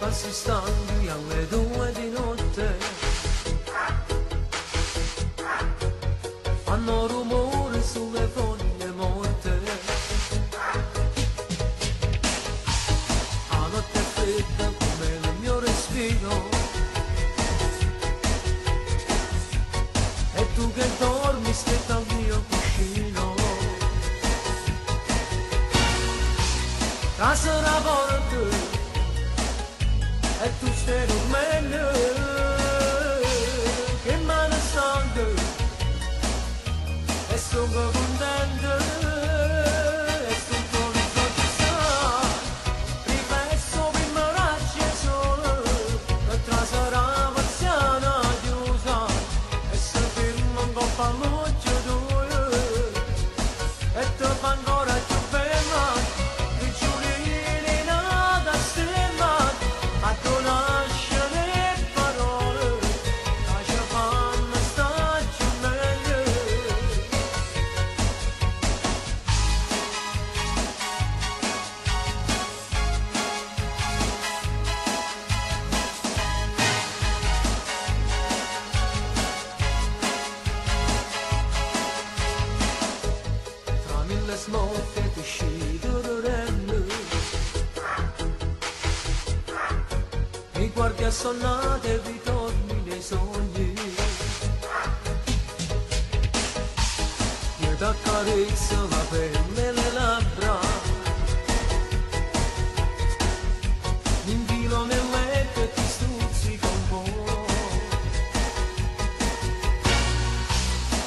passi stanchi alle 2 di notte, fanno rumore sulle foglie morte. La notte è fredda come il mio respiro, e tu che dormi stretta al mio cuscino. Casa la porta e tu stai dormendo, che mano stanca e sono contento, e sono tornato a stare, riflesso prima raggi solo, e tra sarà marziana chiusa, e se fermo un po' palluccio tu, e te fa ancora più bella, che giurini nata stemma, a tu lascia le parole, lascia fanno staccio meglio. Tra mille smorfie ti scivoleremo, mi guardi assonnata e ritorni nei sogni. Io ti accarezzo la pelle e le labbra, mi infilo nel letto e ti stuzzico un po',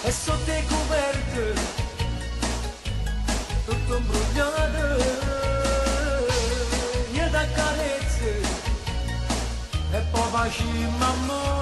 e sotto i coperti tutto imbrogliato, io ti accarezzo e poi facciamo amore.